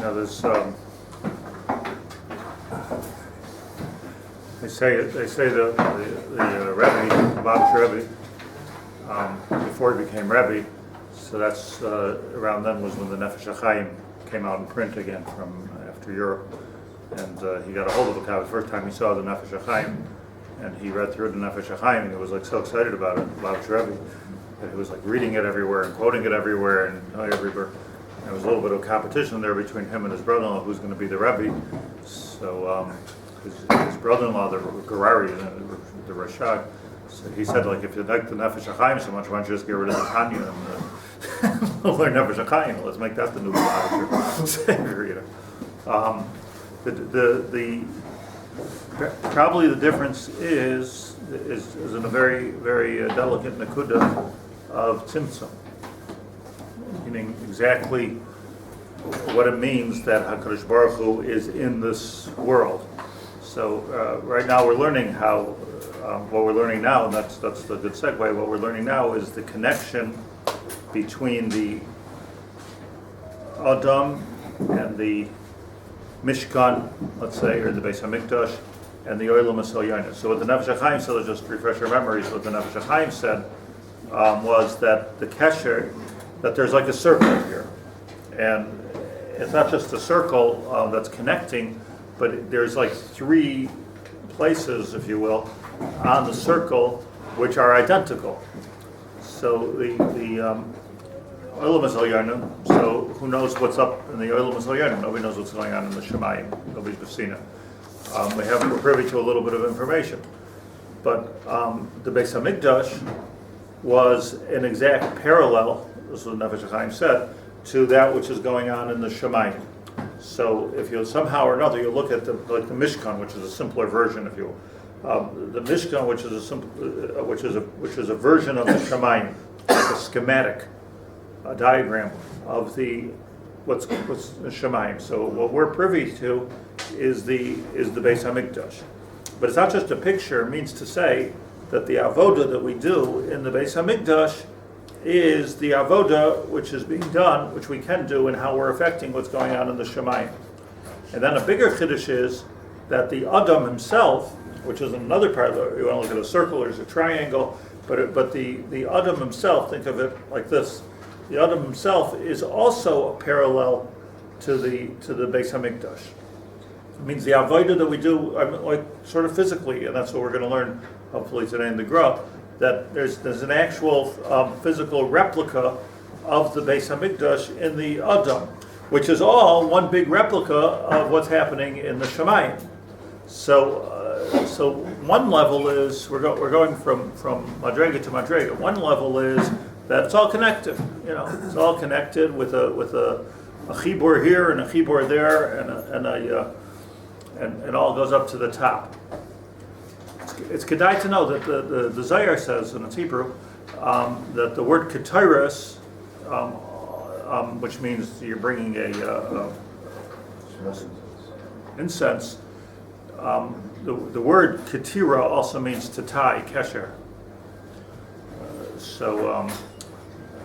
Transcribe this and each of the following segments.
There's they say the Rebbe, Bob Rebbe, before he became Rebbe, so that's around then was when the Nefesh HaChaim came out in print again from after Europe, and he got a hold of a copy the first time he saw the Nefesh HaChaim, and he read through the Nefesh HaChaim, and he was like so excited about it, Bob Rebbe, that he was like reading it everywhere and quoting it everywhere and everywhere. There was a little bit of competition there between him and his brother-in-law, who's going to be the Rebbe. So his brother-in-law, the Gerari, the Rashad, so he said, like, if you like the Nefesh HaChaim so much, why don't you just get rid of the Tanya and learn Nefesh HaChaim? Let's make that the new Savior. Probably the difference is in a very, very delicate nakuda of tzimtzum, meaning exactly what it means that HaKadosh Baruch Hu is in this world. So right now we're learning how, what we're learning now, and that's the good segue, what we're learning now is the connection between the Adam and the Mishkan, let's say, or the Beit HaMikdash, and the Olam HaSoyana. So what the Nefesh HaChaim said, just to refresh our memories, what the Nefesh HaChaim said was that the kesher, that there's like a circle here. And it's not just a circle that's connecting, but there's like three places, if you will, on the circle which are identical. So the Olam HaSoyana, so who knows what's up in the Olam HaSoyana? Nobody knows what's going on in the Shemayim. Nobody's seen it. We haven't been privy to a little bit of information. But the Beit HaMikdash was an exact parallel, this is what Nefesh HaChaim said, to that which is going on in the Shemayim. So if you somehow or another you look at the Mishkan, which is a simpler version, if you the Mishkan, which is a version of the Shemayim, like a schematic, a diagram of the what's the Shemayim. So what we're privy to is the Beit HaMikdash. But it's not just a picture. It means to say that the avoda that we do in the Beit HaMikdash is the avoda which is being done, which we can do, and how we're affecting what's going on in the Shemayim. And then a bigger chiddush is that the Adam himself, which is another part of it, you want to look at a circle or a triangle, but the Adam himself, think of it like this: the Adam himself is also a parallel to the Beit HaMikdash. It means the avodah that we do, like sort of physically, and that's what we're going to learn hopefully today in the Gra, that there's an actual physical replica of the Beit HaMikdash in the Adam, which is all one big replica of what's happening in the Shemayim. So one level is we're going from madrega to madrega. One level is that it's all connected. You know, it's all connected with a chibur here and a chibur there, and it all goes up to the top. It's kedai to know that the Zohar says in its Hebrew that the word ketiras, which means you're bringing a incense. The word ketira also means to tie, kesher.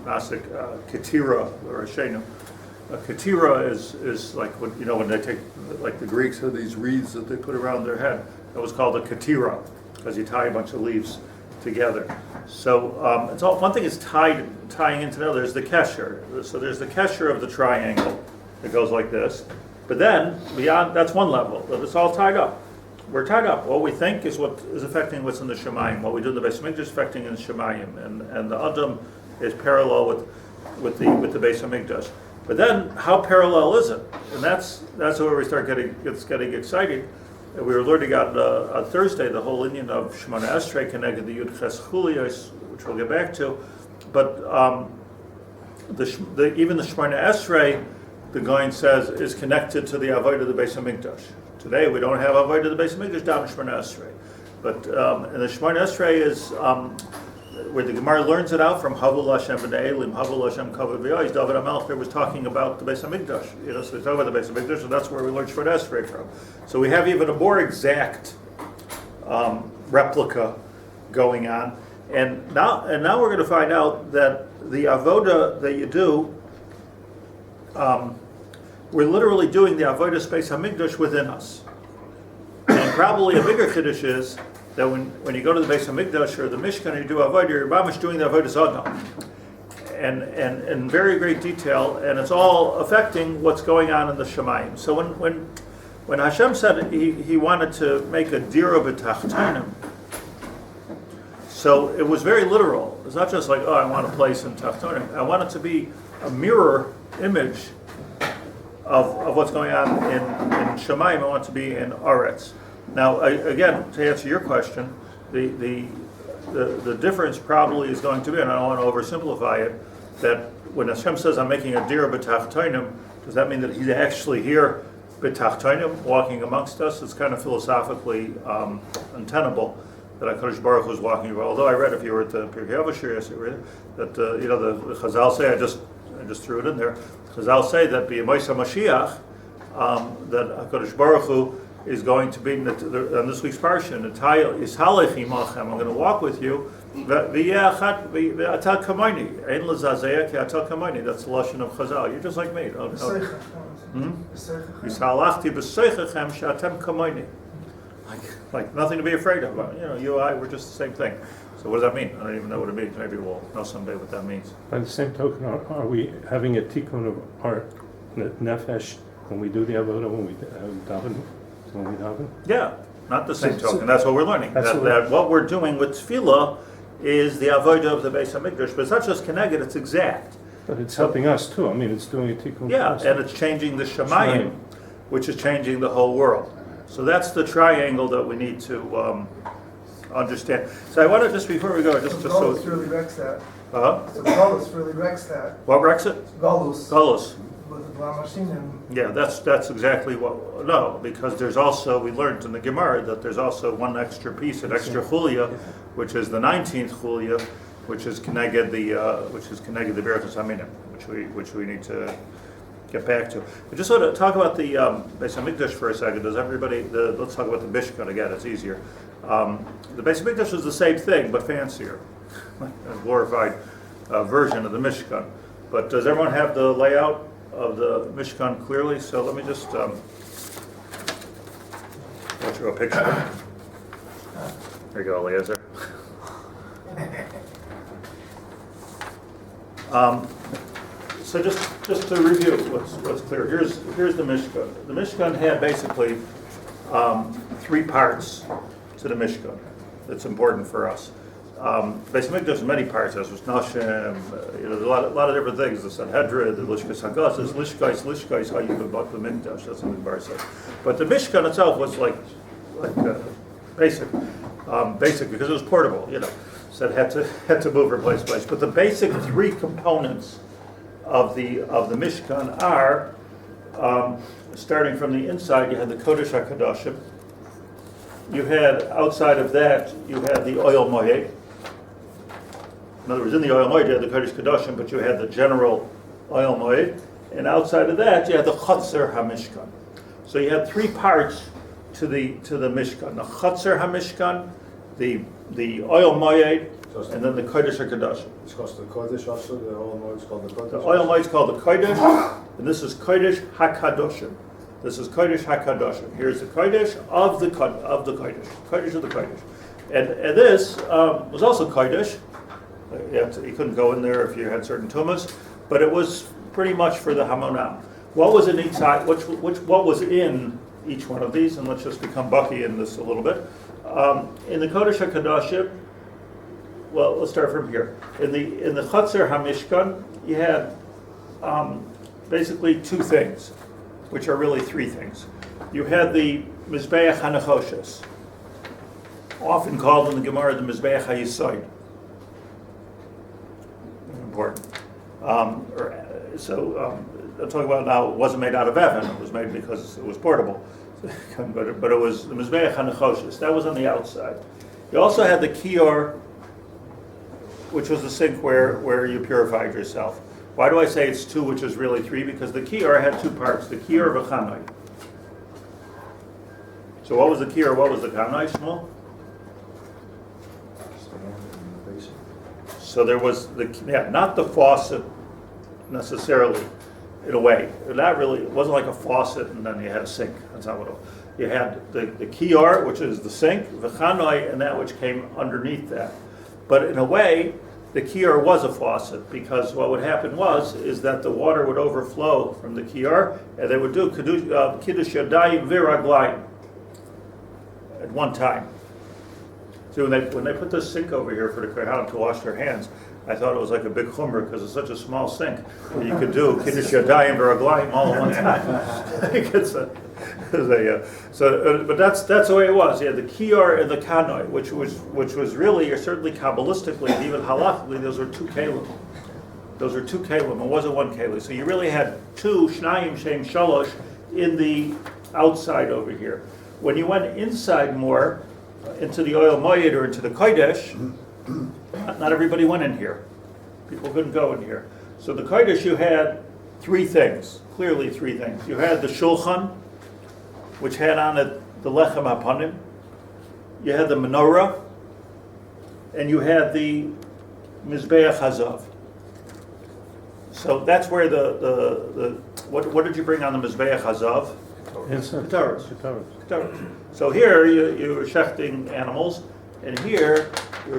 Nasik ketira or shenu. Ketira is like what, you know, when they take, like the Greeks have these wreaths that they put around their head. That was called a ketira, because you tie a bunch of leaves together. So it's all, one thing is tying into the other. There's the kesher. So there's the kesher of the triangle that goes like this. But then beyond, that's one level. But it's all tied up. We're tied up. What we think is what is affecting what's in the Shemayim. What we do in the Beit HaMikdash is affecting in the Shemayim, and the Adam is parallel with the Beit HaMikdash. But then, how parallel is it? And that's where we start getting excited. And we were learning on Thursday the whole Indian of Shemona Esrei connected the Yud Ches Chuliyos, which we'll get back to. But even the Shemona Esrei, the Gaon says, is connected to the Avodah of the Beit HaMikdash. Today we don't have Avodah of the Beit HaMikdash down in Shemona Esrei. But and the Shemona Esrei is where the Gemara learns it out from Havul Hashem b'nei Elim, Havul Hashem kavod v'yois. David HaMelech was talking about the Beit HaMikdash. You know, so they talk about the Beit HaMikdash, and that's where we learned Shemona Esrei from. So we have even a more exact replica going on. And now we're going to find out that the avoda that you do we're literally doing the avodas Beit HaMikdash within us. And probably a bigger chiddush is that when you go to the Beit HaMikdash or the Mishkan and you do avodah, you're mamish doing the avodas Adam. And in very great detail, and it's all affecting what's going on in the Shemayim. So when Hashem said he wanted to make a dira b'tachtonim, so it was very literal. It's not just like, oh, I want a place in Tachtonim. I want it to be a mirror image of what's going on in Shemayim. I want it to be in Aretz. Now, again, to answer your question, the difference probably is going to be, and I don't want to oversimplify it, that when Hashem says, I'm making a dira b'tachtonim, does that mean that he's actually here b'tachtonim, walking amongst us? It's kind of philosophically untenable that HaKadosh Baruch Hu is walking about. Although I read, if you were at the Pirkei Avos yesterday, that the Chazal say, I just threw it in there, Chazal say that b'Yemais HaMashiach, that HaKadosh Baruch Hu is going to be, on this week's parsha, I'm going to walk with you, that's the lashon of Chazal. You're just like me. Like nothing to be afraid of. You and I, we're just the same thing. So what does that mean? I don't even know what it means. Maybe we'll know someday what that means. By the same token, are we having a tikkun of our nefesh when we do the avodah, when we daven? Yeah, not the same token. That's what we're learning. That what we're doing with tefillah is the avodah of the Beit HaMikdash. But it's not just keneged, it's exact. But it's helping us too. I mean, it's doing a tikkun. Yeah, and it's changing the Shemayim, which is changing the whole world. So that's the triangle that we need to understand. So I want to, just before we go, just so... Galus really wrecks that. Uh-huh. So Galus really wrecks that. What wrecks it? Galus. With the Blamashim. Yeah, that's exactly what... No, because there's also, we learned in the Gemara that there's also one extra piece, an extra chulya, which is the 19th chulya, which is keneged the Berachos Haminim, which we need to get back to. I just want to talk about the Beit HaMikdash for a second. Does everybody? Let's talk about the Mishkan again. It's easier. The Beit HaMikdash is the same thing but fancier, a glorified version of the Mishkan. But does everyone have the layout of the Mishkan clearly? So let me just show you a picture. There you go, Eliezer. So just to review what's clear, here's the Mishkan. The Mishkan had basically three parts to the Mishkan. That's important for us. Beit HaMikdash has many parts. There's Nashim, there's a lot of different things. The Sanhedrin, the Lishkas Hagas, there's Lishkais, how you can buck the Mikdash. That's what the Gemara says. But the Mishkan itself was like basic because it was portable. So it had to move from place to place. But the basic three components of the Mishkan are, starting from the inside, you had the Kodesh HaKadoshim. You had, outside of that, you had the oil moed. In other words, in the oil moed, you had the Kodesh HaKadoshim, but you had the general oil moed. And outside of that, you had the Chatzer HaMishkan. So you had three parts to the Mishkan: the Chatzer HaMishkan, the oil moed, and then the Kodesh HaKadoshim. It's called the Kodesh also, the oil moed is called the Kodesh? The oil moed is called the Kodesh, and this is Kodesh HaKadoshim. This is Kodesh HaKadoshim. Here's the Kodesh of the Kodesh. Kodesh of the Kodesh. And this was also Kodesh. You couldn't go in there if you had certain tumas, but it was pretty much for the Hamonam. What was in each side? What was in each one of these? And let's just become Bucky in this a little bit. In the Kodesh HaKadoshim, well, let's start from here. In the Chatzer HaMishkan, you had basically two things, which are really three things. You had the Mizbeach HaNechoshes, often called in the Gemara the Mizbeach HaYisod. Important. I'm talking about now, it wasn't made out of Evan, it was made because it was portable. But it was the Mizbeach HaNechoshes. That was on the outside. You also had the Kior, which was the sink where you purified yourself. Why do I say it's two, which is really three? Because the Kior had two parts, the Kior of a Chanai. So what was the Kior, what was the Chanai, Shmuel? So there was not the faucet necessarily. in a way. Not really, it wasn't like a faucet and then you had a sink. That's not what it was. You had the kiyar, which is the sink, v'chanoi, and that which came underneath that. But in a way, the kiyar was a faucet, because what would happen is that the water would overflow from the kiyar, and they would do kiddush yadayim v'raglayim at one time. So when they put this sink over here for the kohanim to wash their hands, I thought it was like a big chumrah because it's such a small sink. You could do kiddush yadayim v'raglayim all at one time. But that's the way it was. You had the kiyar and the kanoi, which was really, or certainly kabbalistically, and even halachically, those were two kelim. Those are two kelim. It wasn't one kelim. So you really had two shnayim shem shalosh in the outside over here. When you went inside more into the oil moyed or into the kodesh, not everybody went in here. People couldn't go in here. So the kodesh, you had clearly three things. You had the shulchan, which had on it the lechem hapanim. You had the menorah, and you had the mizbeach hazav. So that's where what did you bring on the mizbeach hazav? Ketaros. So here you were shechting animals, and here you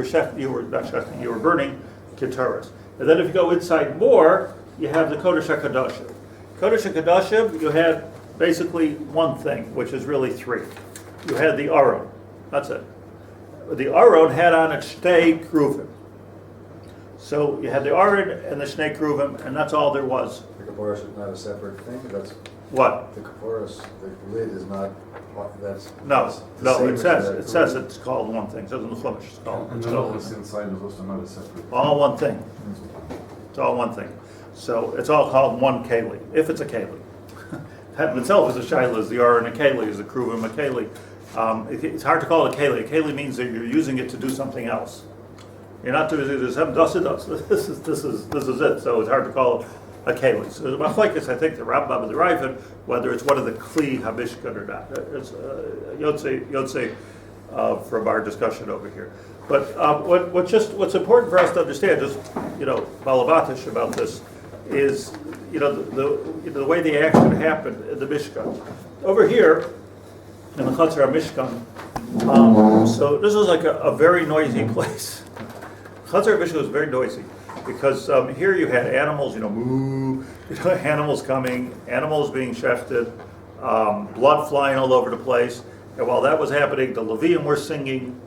were burning ketaros. And then if you go inside more, you have the kodesh hakadashim. Kodesh hakadashim, you had basically one thing, which is really three. You had the aron. That's it. The aron had on it shnei kruvim. So you had the aron and the shnei kruvim, and that's all there was. The kaporos is not a separate thing. That's what? The kaporos. The lid is not. That's no. It as says it's called one thing. It says in the chumash it's called. And the what's inside is also not a separate. All one thing. It's all one thing. So it's all called one keli, if it's a keli. That in itself is a shaila, is the aron a keli, is the kruvim a keli. It's hard to call it a keli. A keli means that you're using it to do something else. You're not doing this. This is it. So it's hard to call it a keli. So the machlokes, I think, the Rambam and the Ravid, whether it's one of the kli habishkan or not. It's yotze from our discussion over here. But what's important for us to understand, just balabatish about this, is the way the action happened in the Mishkan. Over here in the Chatzar Mishkan, so this was like a very noisy place. Chatzar Mishkan was very noisy because here you had animals, moo, animals coming, animals being shechted, blood flying all over the place. And while that was happening, the Levium were singing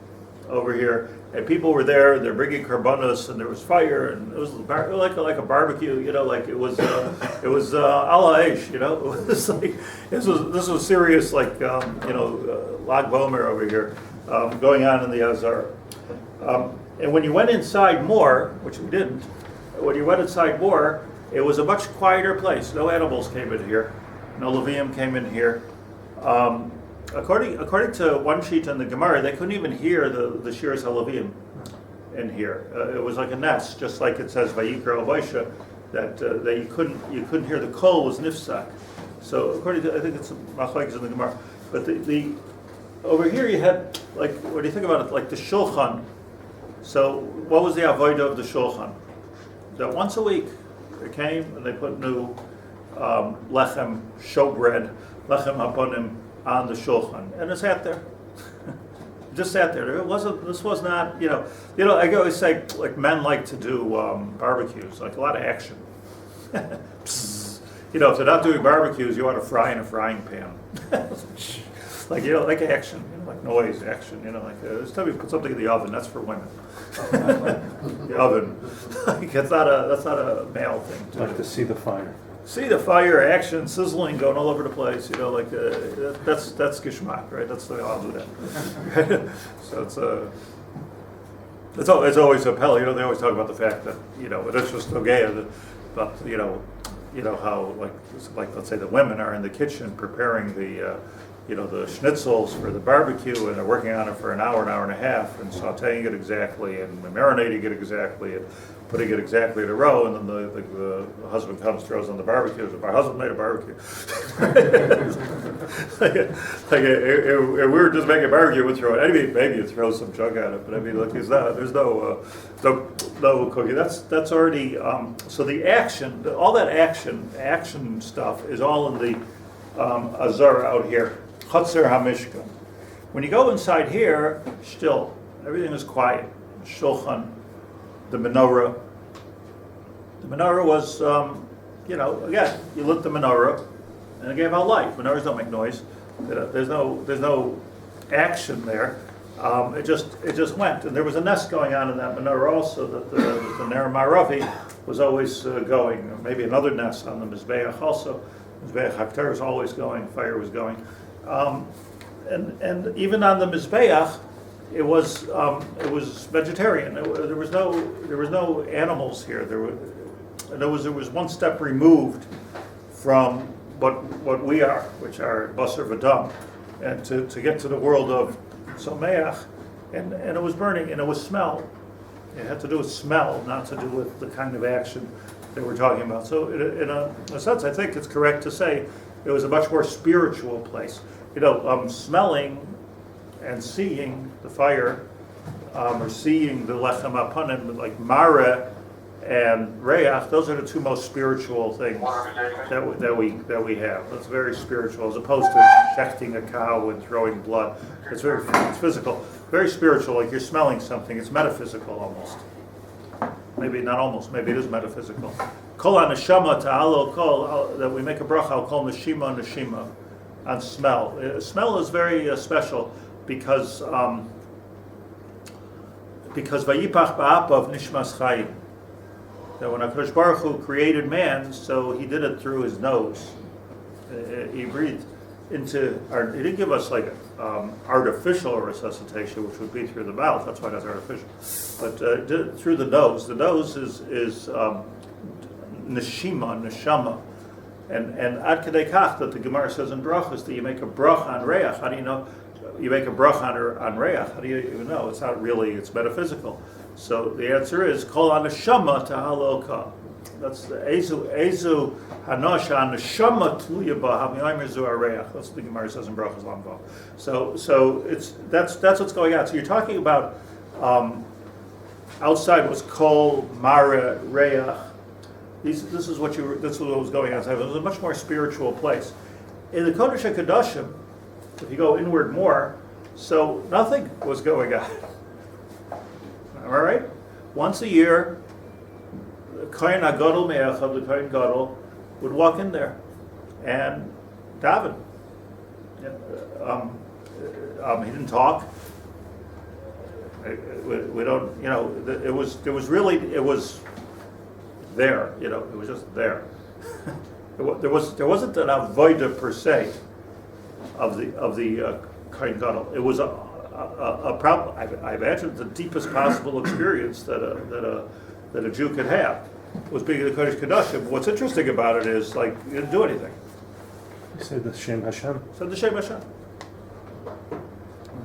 over here, and people were there. They're bringing karbanos, and there was fire, and it was like a barbecue, like it was ala eish, It was like this was serious, like Lag Bomer over here going on in the Azar. And when you went inside more, which we didn't, when you went inside more, it was a much quieter place. No animals came in here, no Levium came in here. According to one sheet in the Gemara, they couldn't even hear the Shiras HaLevim in here. It was like a nest, just like it says Vayikra Avaisha, that you couldn't hear the kol was nifsak. So according to, I think it's machlokes in the Gemara, but the over here you had, like, what do you think about it, like the shulchan. So what was the avodah of the shulchan? That once a week they came and they put new lechem, showbread, lechem haponim on the shulchan, and it sat there. Just sat there. This was not, I always say, like, men like to do barbecues, like a lot of action. If they're not doing barbecues, you want to fry in a frying pan. like action, like noise, action, it's time you put something in the oven, that's for women. The oven. That's not a male thing. Like to see the fire. See the fire, action, sizzling, going all over the place. That's gishmak, right? That's the way I'll do that. So it's always a pell. They always talk about the fact that it's just okay, but how like let's say the women are in the kitchen preparing the the schnitzels for the barbecue, and they're working on it for an hour and a half, and sauteing it exactly, and marinating it exactly, and putting it exactly in a row, and then the husband comes, throws on the barbecue. My husband made a barbecue. If we were just making a barbecue, we'd throw it. Maybe you throw some junk at it, but I mean, look, there's no cooking. That's already. So the action, all that action stuff is all in the Azara out here, Chatzar HaMishkan. When you go inside here, still everything is quiet. Shulchan. The menorah. The menorah was, again, you lit the menorah, and it gave out light. Menorahs don't make noise. There's no action there. It just went, and there was a nest going on in that menorah also that the Ner Maravi was always going. Maybe another nest on the Mizbeach also. Mizbeach Haktar was always going. Fire was going, and even on the Mizbeach. It was vegetarian. There was no animals here. There was one step removed from what we are, which are basar v'dam, and to get to the world of someach, and it was burning and it was smell. It had to do with smell, not to do with the kind of action that we're talking about. So in a sense, I think it's correct to say it was a much more spiritual place. Smelling and seeing the fire, or seeing the lechem apanim, like mara and reach, those are the two most spiritual things that we have. That's very spiritual, as opposed to shechting a cow and throwing blood. It's physical, very spiritual. Like you're smelling something. It's metaphysical almost. Maybe not almost. Maybe it is metaphysical. Kol neshama ta'alo kol, that we make a bracha. I'll call neshima on smell. Smell is very special. Because vayipach ba'apav nishmas chayim, that when HaKadosh Baruch Hu created man, so he did it through his nose. He breathed into our. He didn't give us like artificial resuscitation, which would be through the mouth. That's why that's artificial. But through the nose. The nose is neshama. And ad kedei kach that the Gemara says in brachas that you make a bracha on reach. How do you know? You make a bracha on reach. How do you even know? It's not really. It's metaphysical. So the answer is kol haneshama tahaloka. That's the ezu hanosha haneshama tluya ba hamiyayim zu areach. That's what the Gemara says in brachas lamvav. So that's what's going on. So you're talking about outside was kol mara reach. This is what was going on. It was a much more spiritual place. In the Kodesh HaKadoshim, if you go inward more, so nothing was going on. All right? Once a year, the Kohen HaGadol Me'echad, the Kohen Gadol, would walk in there and daven. He didn't talk. We don't, it was there, it was just there. There wasn't an avodah per se of the Kohen Gadol. It was a problem. I imagine the deepest possible experience that a Jew could have was being in the Kodesh Kodashim. What's interesting about it is you didn't do anything. You said the Shem Hashem. Said the Shem Hashem.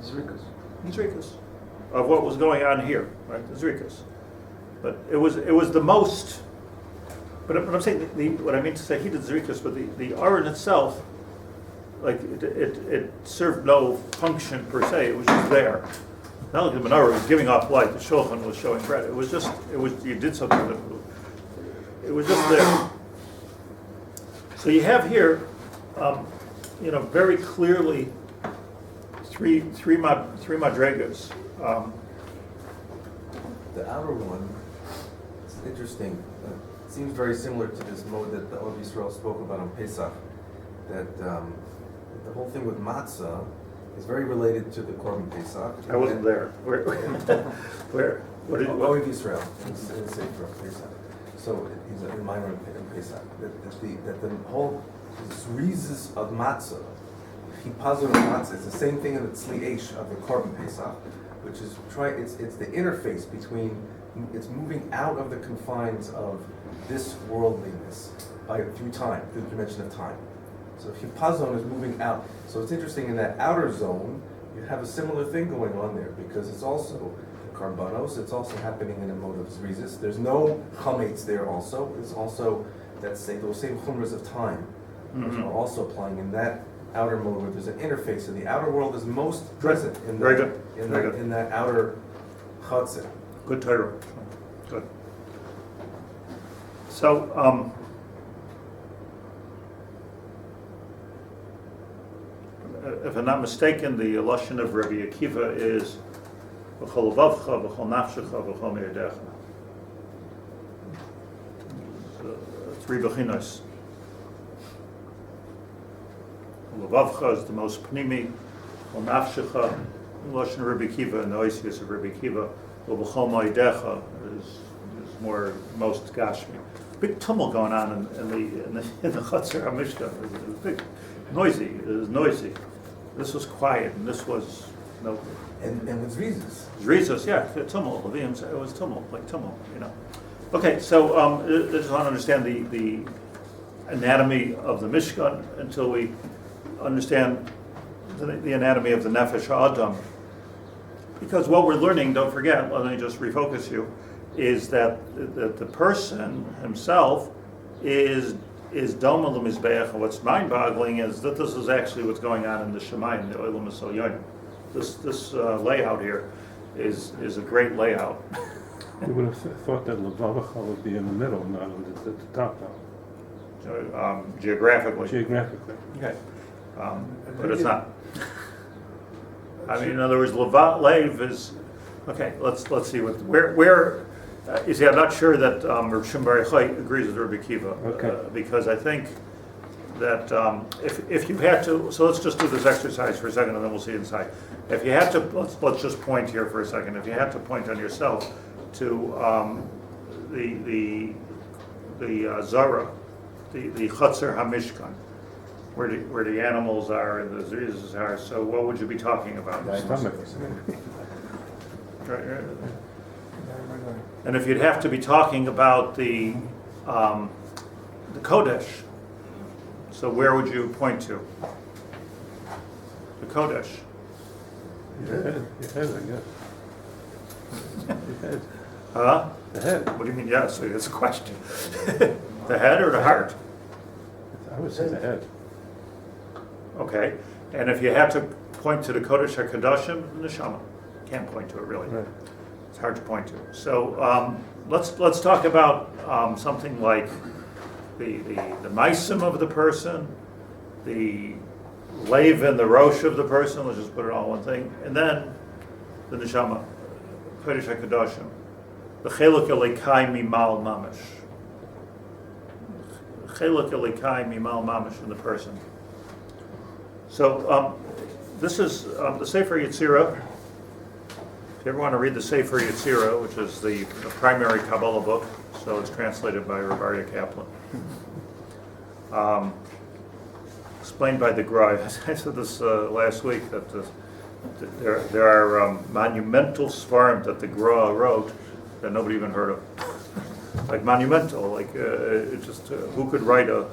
Zrikas. Of what was going on here, right? The Zrikas. But it was the most. But I'm saying what I mean to say, he did Zrikas, but the Aron itself, it served no function per se. It was just there. Not like the menorah was giving off light. The shulchan was showing bread. You did something that it was just there. So you have here, very clearly three madregas. The outer one, it's interesting. It seems very similar to this mode that the Old Yisrael spoke about on Pesach. That the whole thing with matzah is very related to the Korban Pesach. I wasn't there. Where? What did Old Yisrael in Sefiros Pesach. So he's a minor in Pesach. That the whole zrizes of matzah, hipazon of matzah, is the same thing in the Shlit'a of the Korban Pesach, which is it's the interface between, it's moving out of the confines of this worldliness through time, through the dimension of time. So hipazon is moving out. So it's interesting, in that outer zone, you have a similar thing going on there, because it's also karbanos, it's also happening in a mode of zrizis. There's no chametz there also. It's also, those same chumras of time are also applying in that outer mode where there's an interface, and the outer world is most present in Very that, good. in, Very that good. in that outer chatzir. Good Torah. Good. So, if I'm not mistaken, the lashon of Rabbi Akiva is v'chol levavcha, v'chol nafshecha, v'chol me'edecha. Three bechinos. Levavcha is the most pnimi. V'chol nafshecha, lashon of Rabbi Akiva, and the oisius of Rabbi Akiva. V'chol me'edecha is more most gashmi. Big tumult going on in the Chatzar HaMishkan. It was big, noisy. It was noisy. This was quiet, and this was no. And with zrizis. Rizos, yeah, tumult. Levium, it was tumult, like tumult, you know. Okay, so I just want to understand the anatomy of the Mishkan until we understand the anatomy of the Nefesh HaAdam. Because what we're learning, don't forget, let me just refocus you, is that the person himself is Doma L'Mizbeach, and what's mind-boggling is that this is actually what's going on in the Shemayim, the Olam HaSolyonim. This layout here is a great layout. You would have thought that Levavacha would be in the middle, not at the top now, Geographically. geographically. Okay. But it's not. I mean, in other words, Lev is, okay, let's see where you see, I'm not sure that Rav Shimon Bar Yochai agrees with Rabbi Akiva. Okay. Because I think that if you had to, so let's just do this exercise for a second and then we'll see inside. If you had to, let's just point here for a second. If you had to point on yourself to the Zara, the Chatzar HaMishkan, where the animals are and the zrizas are, so what would you be talking about? Stomach. Right. And if you'd have to be talking about the Kodesh, so where would you point to? The Kodesh. Your head, I guess. Your head. Huh? The head. What do you mean, yes? It's a question. The head or the heart? I would say the head. Okay. And if you had to point to the Kodesh HaKadoshim, Neshama. Can't point to it, really. Right. It's hard to point to. So let's talk about something like the meisim of the person, the lave and the rosh of the person. Let's just put it all in one thing, and then the neshama, kodesh hakadoshim, the cheluk elikai mimal mamish, cheluk elikai mimal mamish in the person. So this is the Sefer Yetzirah. If you ever want to read the Sefer Yetzirah, which is the primary Kabbalah book, so it's translated by Rabbi Yaacov Haber. Explained by the Gra. I said this last week, that there are monumental svarim that the Gra wrote that nobody even heard of. Like monumental, like it just who could write a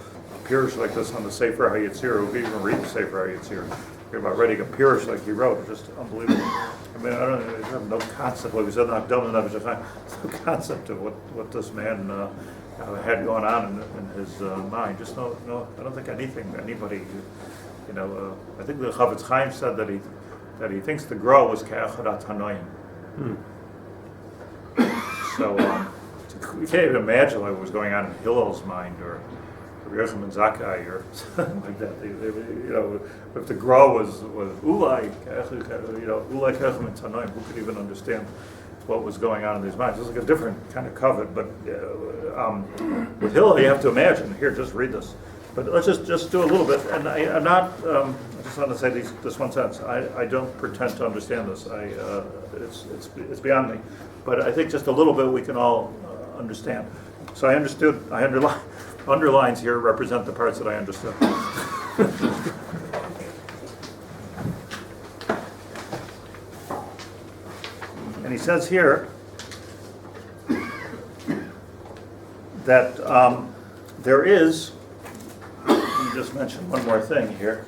pirush like this on the Sefer HaYetzirah? Who could even read the Sefer HaYetzirah? You're about writing a pirush like he wrote, just unbelievable. I mean, I have no concept, like we said, no concept of what this man had going on in his mind. Just no, I don't think anybody, I think the Chafetz Chaim said that he thinks the Gra was Ke'achadat Hanoim. So you can't even imagine what was going on in Hillel's mind, or Yochanan and Zakkai, or something like that. If the Gra was Ulai, Ulai Kechem and Tanoim, who could even understand what was going on in these minds? It's like a different kind of covet, but with Hillel, you have to imagine. Here, just read this. But let's just do a little bit. And I'm not. I just want to say this one sentence. I don't pretend to understand this. It's beyond me. But I think just a little bit we can all understand. So I understood. I underlines here represent the parts that I understood. And he says here that there is just mention one more thing here.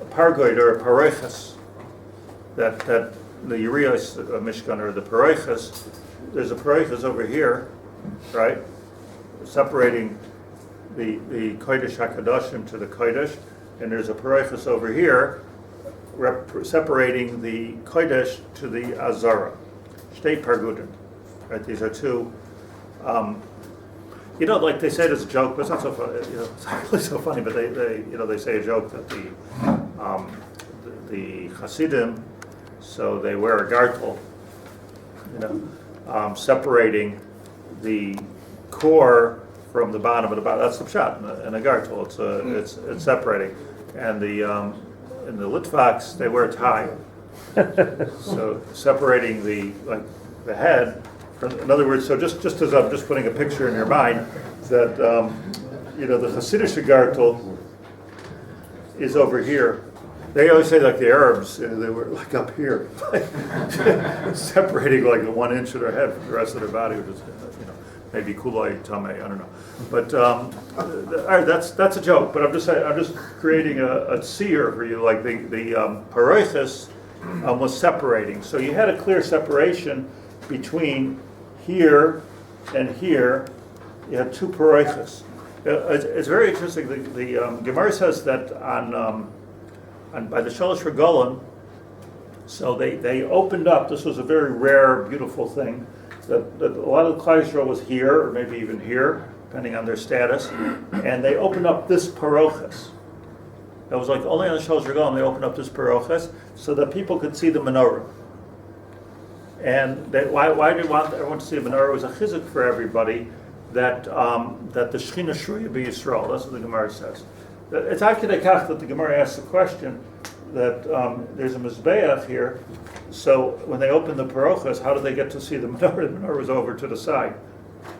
A pargoid or a pareiches, that the Urios Mishkan or the pareiches, there's a pareiches over here, right? Separating the Kodesh HaKadoshim to the Kodesh, and there's a pareiches over here separating the Kodesh to the Azara. Shtei pargudim, right? These are two. Like they say it as a joke, but it's not so funny. It's not really so funny. But they say a joke that the Hasidim, so they wear a gartel, separating the core from the bottom of the bottom. That's the pshat in a gartel. It's separating, and in the Litvaks they wear a tie, so separating the head. In other words, so just as I'm just putting a picture in your mind, that the Hasidic gartel is over here. They always say like the Arabs, they were like up here, separating like 1 inch of their head from the rest of their body, which is maybe kulai tame, I don't know. But all right, that's a joke. But I'm just creating a seer for you, like the pareiches was separating. So you had a clear separation between here and here. You had two pareiches. It's very interesting. The Gemara says that on by the Shalosh Regalim, so they opened up. This was a very rare, beautiful thing. That a lot of the Klal Yisrael was here, or maybe even here, depending on their status, and they opened up this paroches. It was like only on the Shalosh Regalim they opened up this paroches so that people could see the menorah. And why did they want everyone to see the menorah? It was a chizuk for everybody that the Shechina Shruya be Yisrael. That's what the Gemara says. It's actually that the Gemara asks the question that there's a mizbeach here. So when they opened the parochas, how did they get to see the menorah? The menorah was over to the side.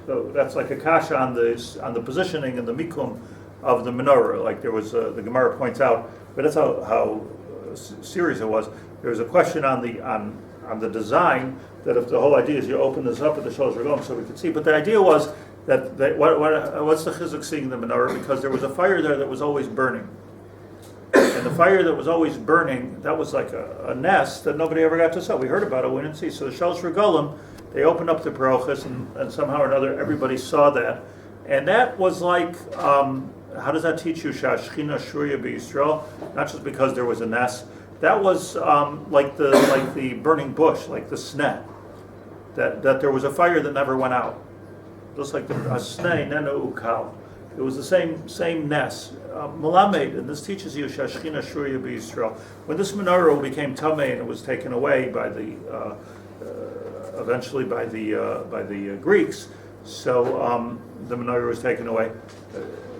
So that's like a kasha on the positioning and the mikum of the menorah. Like there was the Gemara points out, but that's how serious it was. There was a question on the design that if the whole idea is you open this up at the Shalosh Regalim so we could see. But the idea was that what's the chizuk seeing the menorah? Because there was a fire there that was always burning. And the fire that was always burning, that was like a nest that nobody ever got to see. We heard about it, we didn't see. So the Shalosh Regalim, they opened up the parochas, and somehow or another everybody saw that. And that was like, how does that teach you, Shashchina Shruya B'Yisrael? Not just because there was a nest. That was like the burning bush, like the sneh. That there was a fire that never went out. Just like the sneh, nenu ukal. It was the same nest. Malamed, and this teaches you Shashchina Shruya B'Yisrael. When this menorah became tamei and it was taken away by eventually by the Greeks, so the menorah was taken away.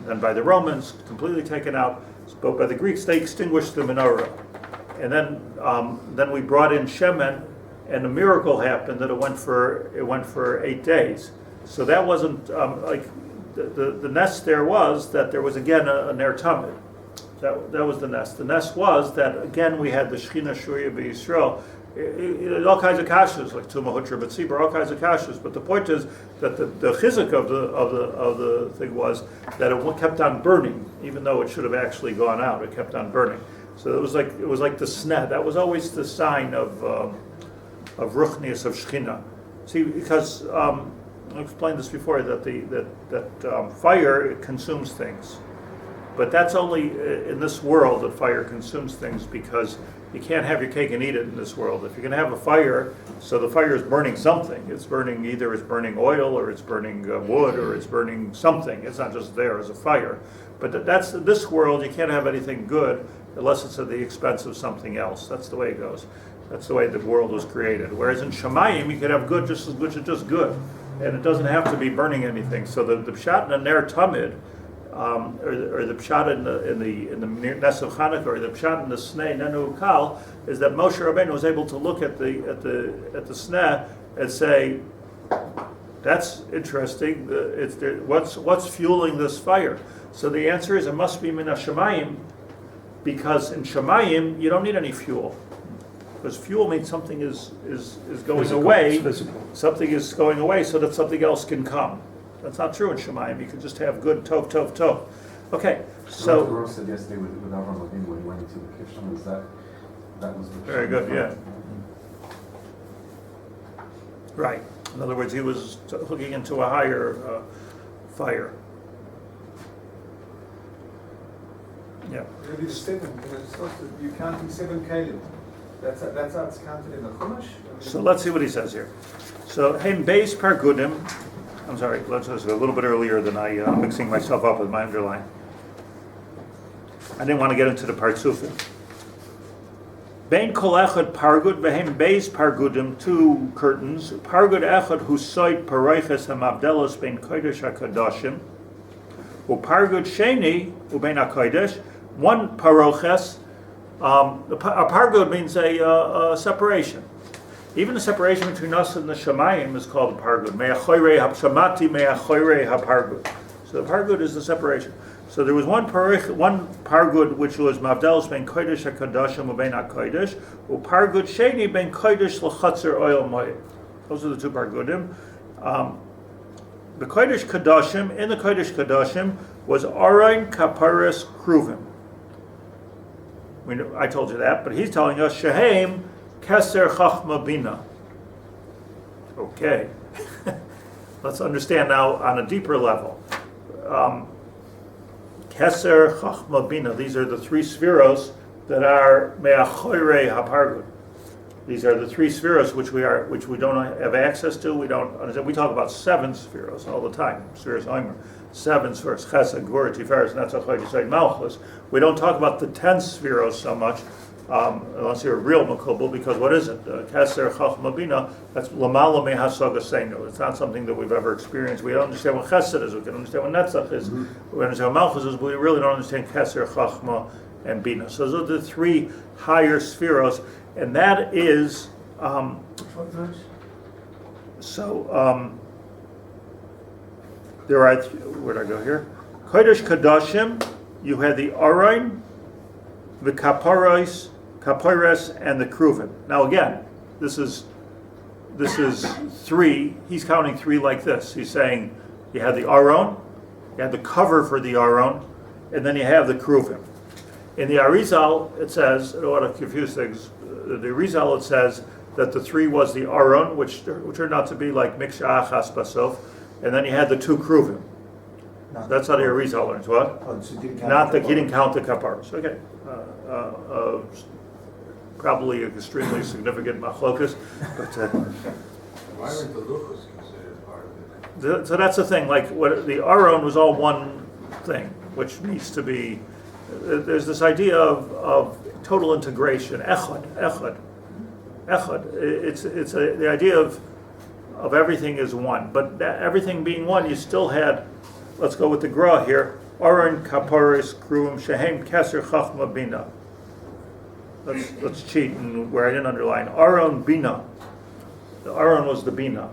Then by the Romans, completely taken out. But by the Greeks, they extinguished the menorah, and then we brought in shemen, and a miracle happened that it went for 8 days. So that wasn't like. The nest there was that there was again a ner tamid. That was the nest. The nest was that again we had the Shechina Shruya B'Yisrael. All kinds of kashas like Tuma Hutra B'Tzibur, all kinds of kashas. But the point is that the chizuk of the thing was that it kept on burning, even though it should have actually gone out. It kept on burning. So it was like the sneh. That was always the sign of ruchnius of Shechina. See, because I explained this before that fire consumes things, but that's only in this world that fire consumes things, because you can't have your cake and eat it in this world. If you're going to have a fire, so the fire is burning something. It's burning oil, or it's burning wood, or it's burning something. It's not just there as a fire. But that's this world. You can't have anything good unless it's at the expense of something else. That's the way it goes. That's the way the world was created. Whereas in Shemayim, you could have good just as good as just good. And it doesn't have to be burning anything. So the pshat in the ner tamid, or the pshat in the Nes of Chanukah, or the pshat in the sneh nenu ukal, is that Moshe Rabbeinu was able to look at the sneh and say, "That's interesting. What's fueling this fire?" So the answer is it must be min hashamayim, because in Shemayim you don't need any fuel. Because fuel means something is going away. Something is going away so that something else can come. That's not true in Shemayim. You can just have good tov. Okay, So so, the Rosh said yesterday with Avraham Avinu when he went into the kitchen, was that was the very good, yeah. Right. In other words, he was hooking into a higher fire. Yeah. Maybe the seven, because it's supposed to, you're counting 7 kalim. That's how it's counted in the Chumash? So let's see what he says here. So, Hem Beis Pargudim. I'm sorry, let's go a little bit earlier than I'm mixing myself up with my underline. I didn't want to get into the Partsufim. Bein kol echad pargud v'hem beis pargudim, 2 curtains. Pargud echad husoid paroiches hamavdelos bein kodesh hakadashim. Upargud sheni ubein hakodesh. 1 paroches. A pargud means a separation. Even the separation between us and the Shemayim is called a pargud. Me'achoyrei ha'shamati me'achoyrei ha'pargud. So the pargud is the separation. So there was one pargud which was Mavdelos ben Kodesh HaKadoshim u'ben HaKodesh, u'pargud sheni ben Kodesh l'chatzer oil moed. Those are the 2 pargudim. The Kodesh Kadoshim, in the Kodesh Kadoshim, was Arayin Kaparis Kruvim. I told you that, but he's telling us Shehem Keser Chachma Bina. Okay. Let's understand now on a deeper level. Keser Chachma Bina. These are the 3 Sefiros that are Me'achoyrei HaPargud. These are the 3 Sefiros which we don't have access to. We don't understand. We talk about 7 Sefiros all the time. Sefiros Omer. 7 Sefiros Chesed, Gvura, Tiferes, Netzach, Hod, Yisod, Malchus. We don't talk about the 10 Sefiros so much. Unless you're a real Makubal, because what is it? Keser Chachma Bina, that's Lamala Mehasaga Seinu. It's not something that we've ever experienced. We don't understand what Chesed is, we can understand what Netzach is, we understand what Malchus is, but we really don't understand Keser, Chachma, and Bina. So those are the 3 higher Sefiros, and that is, there are, where'd I go here? Kodesh Kadashim, you had the Arayin, the Kaparos, and the Kruvim. Now again, this is 3. He's counting 3 like this. He's saying you had the Aron, you had the cover for the Aron, and then you have the Kruvim. In the Arizal, it says, I don't want to confuse things. The Arizal, it says that the 3 was the Aron, which turned out to be like Miksha Achas Basof, and then you had the 2 Kruvim. That's how the Arizal learns. What? Oh, so he Didn't count the Kaparos. Okay. Probably an extremely significant machlokas, but Why weren't the luchos considered part of it? so that's the thing. Like what the Aron was all one thing, which needs to be. There's this idea of total integration. Echad. It's the idea of everything is one, but that everything being one, you still had. Let's go with the Gra here. Aron Kaparis Kruim Shehem Keser Chachma Bina. Let's cheat and where I didn't underline. Aron Bina. The Aron was the Bina.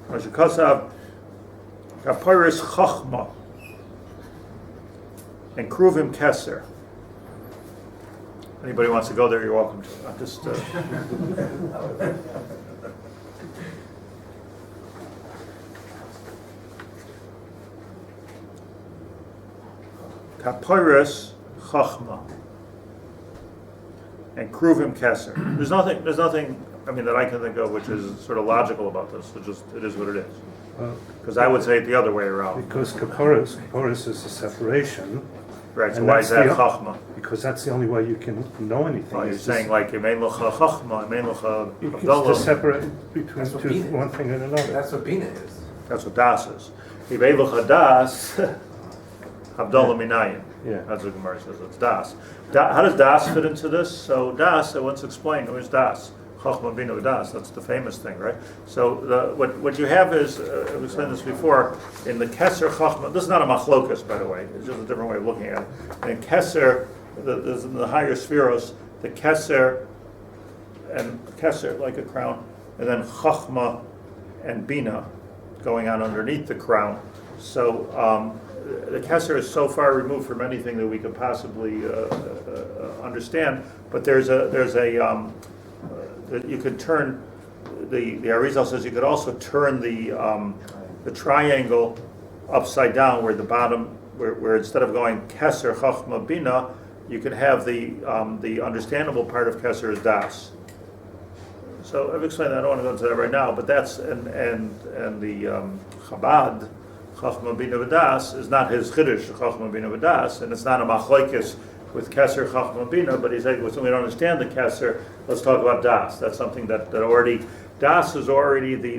Mashakasav Kaparis Chachma and Kruvim Keser. Anybody wants to go there, you're welcome to. I'm just Kapiris Chachma and Kruvim Keser. There's nothing. I mean, that I can think of which is sort of logical about this. It is what it is. Because I would say it the other way around. Because Kaporis is a separation. Right. So and why that's is that the- Chachma? Because that's the only way you can know anything. Well, you're It's saying like Yemein Lecha Chachma, Yemein Lecha you can Havdalah. just separate between That's what two, Bina is. one thing and another. That's what Bina is. That's what Das is. Yemein Lecha Das, Havdalah Minayin. Yeah. That's what Gemara says. It's Das. How does Das fit into this? So Das, I once explained, who is Das? Chachma Bina Das. That's the famous thing, right? So what you have is, I've explained this before, in the Keser Chachma, this is not a machlokas, by the way, it's just a different way of looking at it. In Keser, the higher Sefiros, the Keser, and Keser, like a crown, and then Chachma and Bina going on underneath the crown. So the Keser is so far removed from anything that we could possibly understand, but there's a you could turn, the Arizal says you could also turn the triangle upside down, where the bottom, where instead of going Keser Chachma Bina, you could have the understandable part of Keser is Das. So I've explained that. I don't want to go into that right now, but that's and the Chabad Chachma Bina V'Das is not his Chiddush Chachma Bina V'Das, and it's not a machlokes with Keser Chachma Bina. But he said, well, so we don't understand the Keser. Let's talk about Das. That's something that already Das is already the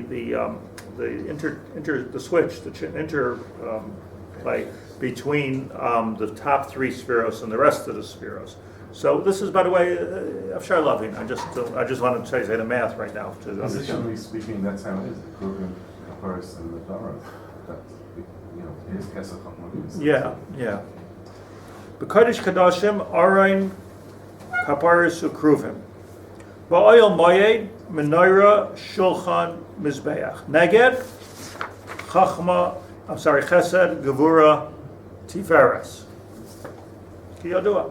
switch, the interplay between the top three Sefiros and the rest of the Sefiros. So this is, by the way, Afshar Loving. I just wanted to say the math right now to understand. Positionally speaking, that's how it is. Improving Kaparis and the Torah. That, is Kesach HaModim. Yeah. B'kodesh Kadoshim, Arain, Kaparis Ukruvim. Va'oil Moyed, Menorah, Shulchan, Mizbeach. Neged, Chesed, Gevura, Tiferes. Ki yodua.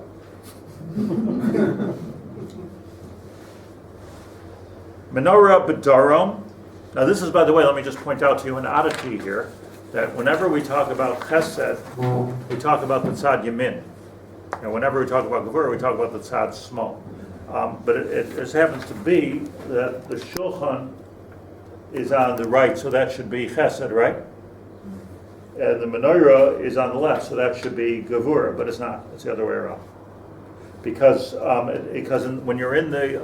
Menorah B'darom. Now this is, by the way, let me just point out to you an oddity here, that whenever we talk about Chesed, we talk about the Tzad Yamin. And whenever we talk about Gevura, we talk about the Tzad Small. But it just happens to be that the Shulchan is on the right, so that should be Chesed, right? And the Menorah is on the left, so that should be Gevura, but it's not. It's the other way around. Because when you're in the,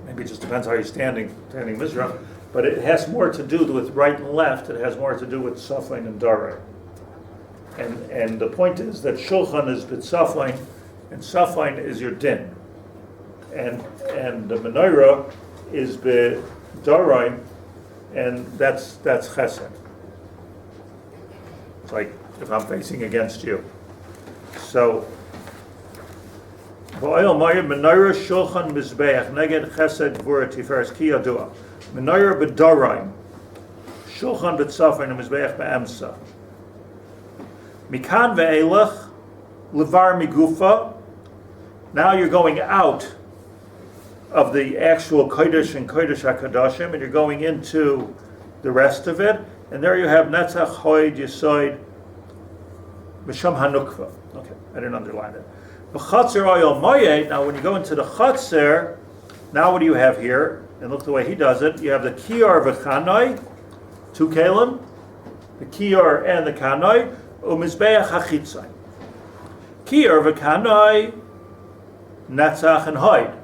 maybe it just depends how you're standing Mizrach, but it has more to do with right and left. It has more to do with Saflein and Darei. And the point is that Shulchan is B'Saflein, and Saflein is your din. And the Menorah is B'Darei, and that's Chesed. It's like if I'm facing against you. So, V'oil Moyed Menorah Shulchan Mizbeach Neged Chesed Gvura Tiferes Ki Yadua. Menorah B'Darei Shulchan B'Saflein and Mizbeach B'Emsa. Mikan Ve'elach Levar Migufa. Now you're going out of the actual Kodesh and Kodesh HaKadoshim, and you're going into the rest of it. And there you have Netzach Hoid Yesoid B'Sham Hanukva. Okay, I didn't underline it. B'Chatzer Oyel Moyed. Now when you go into the Chatzer, now what do you have here? And look the way he does it. You have the Kior V'Chanoi, two Kalim, the Kior and the Kanoi, U'Mizbeach HaChitzai. Kior V'Kanoi, Netzach and Hoid,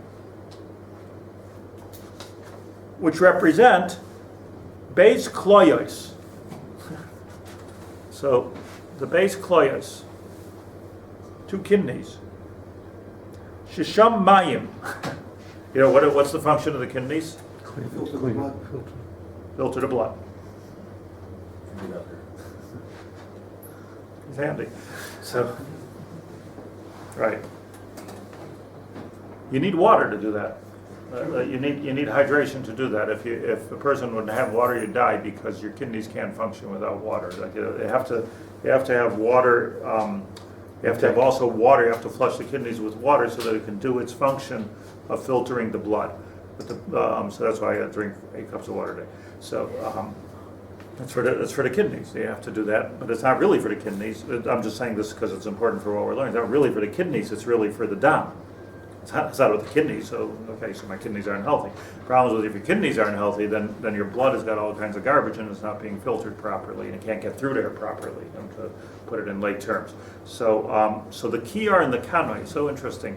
which represent Beis Kloyos. So the Beis Kloyos, two kidneys. Shisham Mayim. You know what's the function of the kidneys? Filter the blood. It's handy. So, right. You need water to do that. You need hydration to do that. If a person wouldn't have water, you die because your kidneys can't function without water. Like you have to have water. You have to have also water. You have to flush the kidneys with water so that it can do its function of filtering the blood. So that's why I drink 8 cups of water a day. So that's for the kidneys. You have to do that, but it's not really for the kidneys. I'm just saying this because it's important for what we're learning. It's not really for the kidneys. It's really for the dam. It's not with the kidneys. So okay, so my kidneys aren't healthy. Problem is, if your kidneys aren't healthy, then your blood has got all kinds of garbage and it's not being filtered properly, and it can't get through there properly. To put it in lay terms. So the Kiyar and the Kanoi, so interesting.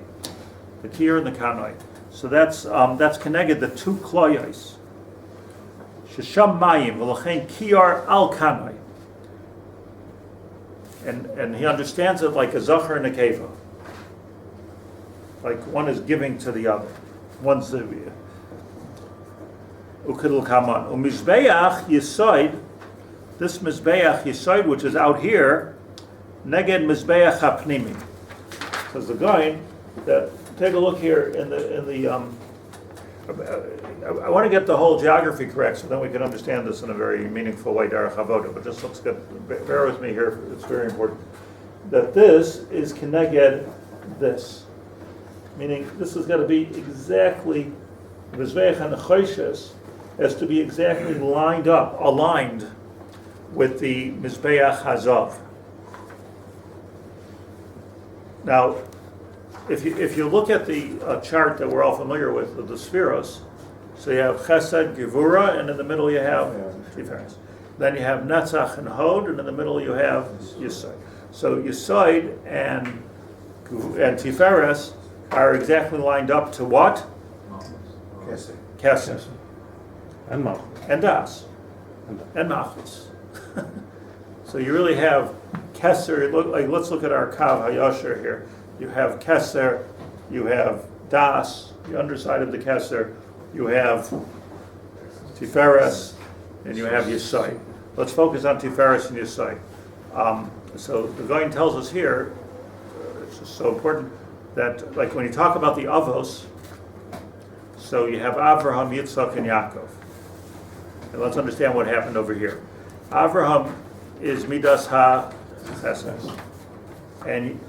The Kiyar and the Kanoi. So that's connected the two kloyos. Shesham mayim v'lachein Kiyar al Kanoi. And he understands it like a zachar and a keva. Like one is giving to the other. One's the ukidul kaman. Umizbeach yisoid. This Mizbeach Yisoid, which is out here, Neged Mizbeach HaPnimi. Says the guy that, take a look here in the I want to get the whole geography correct so then we can understand this in a very meaningful way, Derech Avoda, but just let's bear with me here, it's very important. That this is Keneged this. Meaning this has got to be exactly, Mizbeach HaNechoshes has to be exactly lined up, aligned with the Mizbeach Hazav. Now, if you look at the chart that we're all familiar with, of the Sefiros, so you have Chesed, Gevura, and in the middle you have Tiferes. Then you have Netzach and Hod, and in the middle you have Yisod. So Yisod and Tiferes are exactly lined up to what? Kesed. And Malchus. And Das. And Malchus. So you really have Keser. Let's look at our Kav HaYasher here. You have Keser, you have Das, the underside of the Keser, you have Tiferes, and you have Yisod. Let's focus on Tiferes and Yisod. So the Goyen tells us here, it's just so important, that like when you talk about the Avos, so you have Avraham, Yitzhak, and Yaacov. And let's understand what happened over here. Avraham is midos ha-chesed, and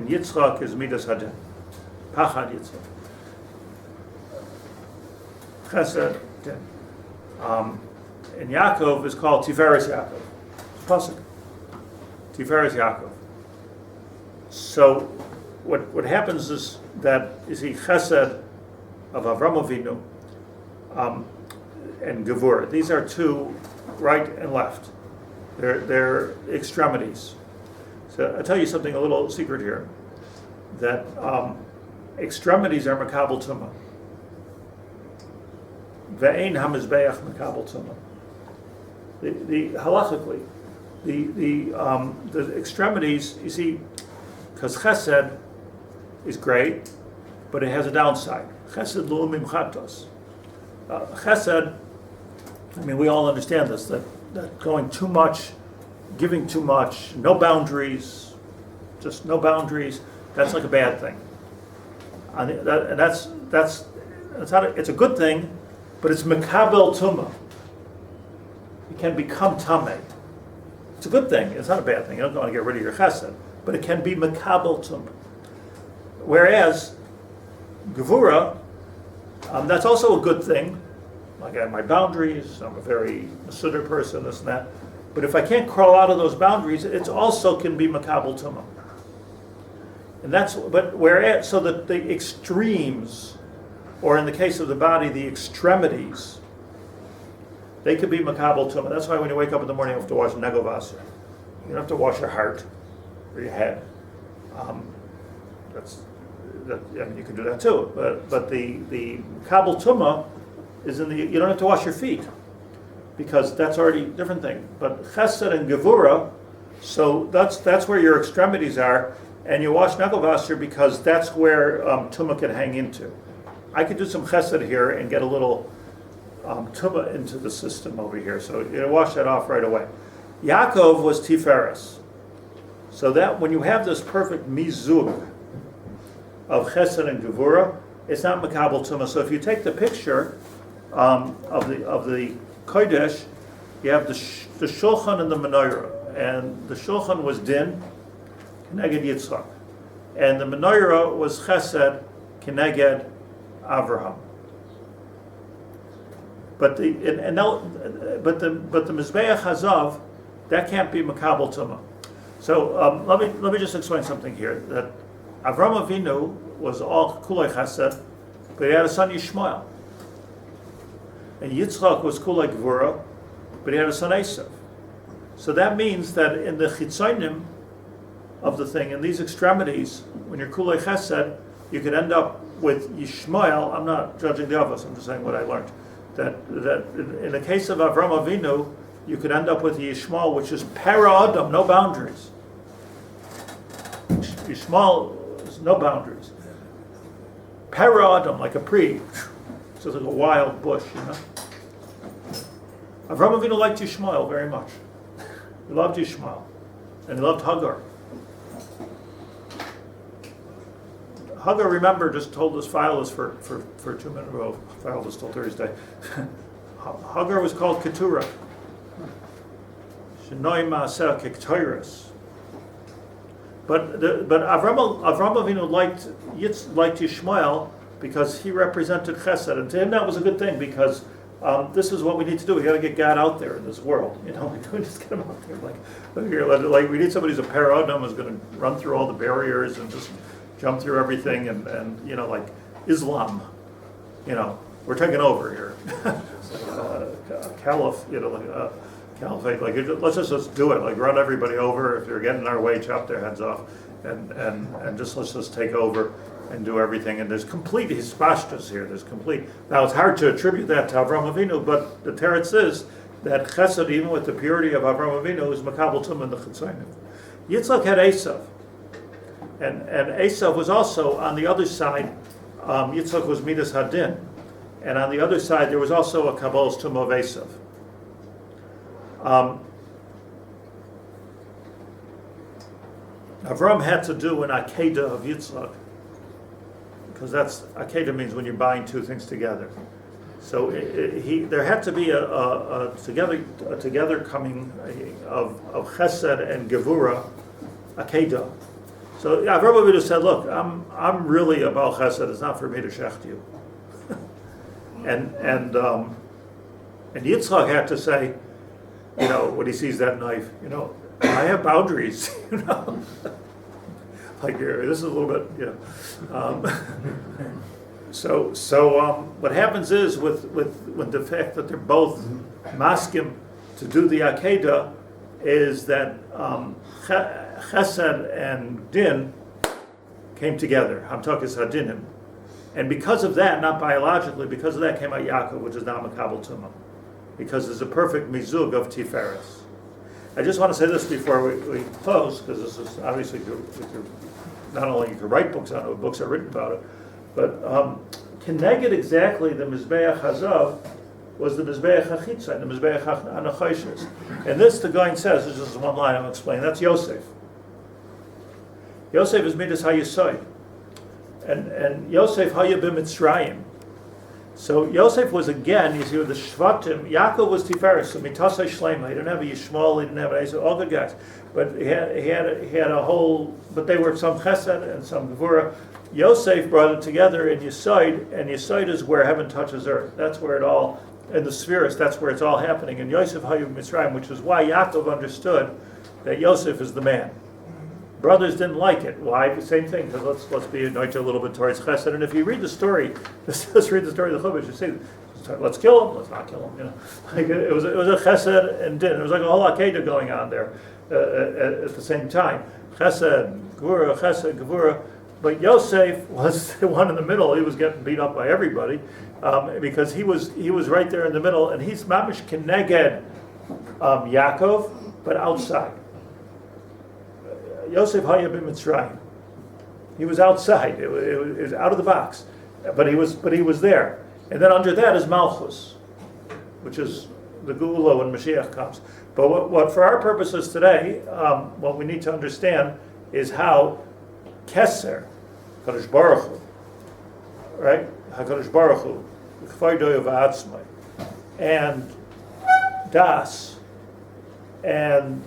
Yitzhak is midos ha-din. Pachad Yitzhak. Chesed, din. And Yaakov is called Tiferes Yaakov. Pasuk. Tiferes Yaakov. So what happens is that is he Chesed of Avraham Avinu and Gevur. These are two, right and left. They're extremities. So I'll tell you something, a little secret here, that extremities are makabel tumah. Ve'ein hamizbeach makabel tumah. The halachically, the extremities, you see, because chesed is great, but it has a downside. Chesed lu'umim chatos. Chesed, I mean, we all understand this, that going too much, giving too much, no boundaries, just no boundaries, that's like a bad thing. And that's not it's a good thing, but it's makabel tumah. It can become tameh. It's a good thing. It's not a bad thing. You don't want to get rid of your chesed, but it can be makabel tumah. Whereas gevura, that's also a good thing. Like I have my boundaries. I'm a very masudar person. This and that. But if I can't crawl out of those boundaries, it also can be makabel tumah. And whereas so that the extremes, or in the case of the body, the extremities, they could be makabel tumah. That's why when you wake up in the morning, you have to wash negovasser. You don't have to wash your heart or your head. You can do that too. But the makabel tumah is you don't have to wash your feet, because that's already a different thing. But chesed and gevura, so that's where your extremities are, and you wash negovasser because that's where tumah can hang into. I could do some chesed here and get a little tumah into the system over here, so you wash that off right away. Yaakov was tiferes, so that when you have this perfect mizug of chesed and gevura, it's not makabel tumah. So if you take the picture of the kodesh, you have the shulchan and the menorah, and the shulchan was din keneged Yitzhak, and the menorah was chesed keneged Avraham. But the mizbeach hazav, that can't be makabel tumah. So let me just explain something here. That Avraham Avinu was all kulei chesed, but he had a son Yishmael. And Yitzhak was kulei gevura, but he had a son Esav. So that means that in the chitzonim of the thing, in these extremities, when you're kulei chesed, you could end up with Yishmael. I'm not judging the Avos, I'm just saying what I learned. That in the case of Avraham Avinu, you could end up with Yishmael, which is para adam, no boundaries. Yishmael is no boundaries. Para adam, like a tree, so it's like a wild bush, you know. Avraham Avinu liked Yishmael very much. He loved Yishmael, and he loved Hagar. Hagar, remember, just told us file is for 2 minutes. Well, file was till Thursday. Hagar was called Keturah. Shenoi Maaseh Kektoiris. But Avraham Avinu liked Yishmael because he represented Chesed, and to him that was a good thing, because this is what we need to do. We got to get God out there in this world. You know, we just get him out there. Like we need somebody who's a paradum who's going to run through all the barriers and just jump through everything. And you know, like Islam. You know, we're taking over here. Caliph, you know, like caliphate. Like let's just do it. Like run everybody over. If they're getting in our way, chop their heads off, and just let's just take over and do everything. And there's complete hispashtus here. There's complete. Now it's hard to attribute that to Avraham Avinu, but the teretz is that chesed, even with the purity of Avraham Avinu, is makabel tum in the chitzayim. Yitzhak had Esav, and Esav was also on the other side. Yitzhak was midas hadin, and on the other side there was also a kabbal's tum of Esav. Avram had to do an akedah of Yitzhak, because that's akedah means when you're buying two things together. So there had to be a together coming of chesed and gevura, akedah. So Avram Avinu said, "Look, I'm really about chesed. It's not for me to shecht you." and Yitzhak had to say, you know, when he sees that knife, you know, I have boundaries, you know. Like this is a little bit, you know. So what happens is with the fact that they're both maskim to do the akedah is that chesed and din came together. Hamtakas hadinim, and because of that, not biologically, because of that came out Yaakov, which is now makabel tumah, because there's a perfect mizug of tiferes. I just want to say this before we close, because this is obviously not only you can write books on it, but books are written about it, but Keneged exactly the Mizbeach Hazav was the Mizbeach HaChitzai, the Mizbeach HaNachoshes. And this, the Gaon says, is just one line I'll explain, that's Yosef. Yosef is midas hayesod. And Yosef hayeh b'Mitzrayim. So Yosef was again, you see with the Shvatim, Yaakov was Tiferes, so mitasai shlema. He didn't have a Yishmael, he didn't have an Esau, all good guys. But he had a whole, but they were some chesed and some gevura. Yosef brought it together in Yesod, and Yesod is where heaven touches earth. That's where it all, in the Sefiros, that's where it's all happening. And Yosef hayeh b'Mitzrayim, which is why Yaakov understood that Yosef is the man. Brothers didn't like it. Why? The same thing, because let's be anointed a little bit towards chesed. And if you read the story, let's read the story of the Chumash, you see, let's kill him, let's not kill him. You know, like it was a chesed and din. It was like a whole akedah going on there at the same time. Chesed, gevura. But Yosef was the one in the middle. He was getting beat up by everybody because he was right there in the middle, and he's mamish keneged Yaakov, but outside. Yosef hayeh b'Mitzrayim. He was outside. It was out of the box, but he was there. And then under that is Malchus, which is the Geula when Mashiach comes. But what for our purposes today, what we need to understand is how Keser, Kadosh Baruch Hu, right? Hakadosh Baruch Hu, K'faydoy v'atzmai, and Das, and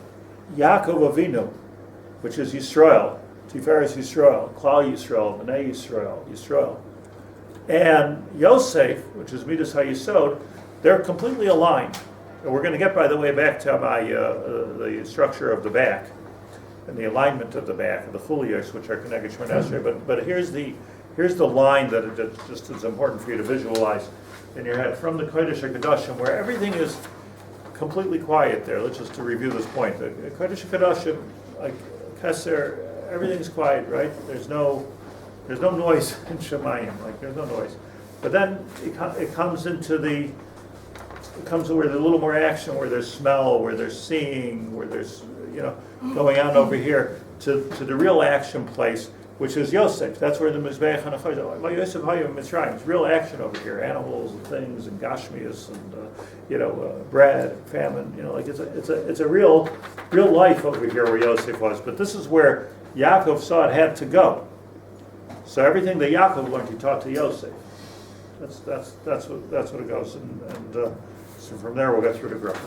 Yaakov Avinu, which is Yisrael, Tiferes Yisrael, Klal Yisrael, Bnei Yisrael, and Yosef, which is Midas HaYesod, they're completely aligned. And we're going to get, by the way, back to the structure of the back and the alignment of the back of the Chuliyos, which are Keneged Shmoneh Esrei. But here's the line that it just is important for you to visualize in your head from the Kodesh HaKadoshim, where everything is completely quiet there. Let's just to review this point. The Kodesh HaKadoshim, like Keser, everything's quiet, right? There's no noise in Shemayim, like there's no noise. But then it comes to where there's a little more action, where there's smell, where there's seeing, where there's going on over here to the real action place, which is Yosef. That's where the Mizbeach HaNachoshes. Yosef hayeh b'Mitzrayim. It's real action over here, animals and things and gashmias and bread and famine. Like it's a real life over here where Yosef was. But this is where Yaakov saw it had to go. So everything that Yaakov learned, he taught to Yosef. That's what it goes. And so from there we'll get through the graph.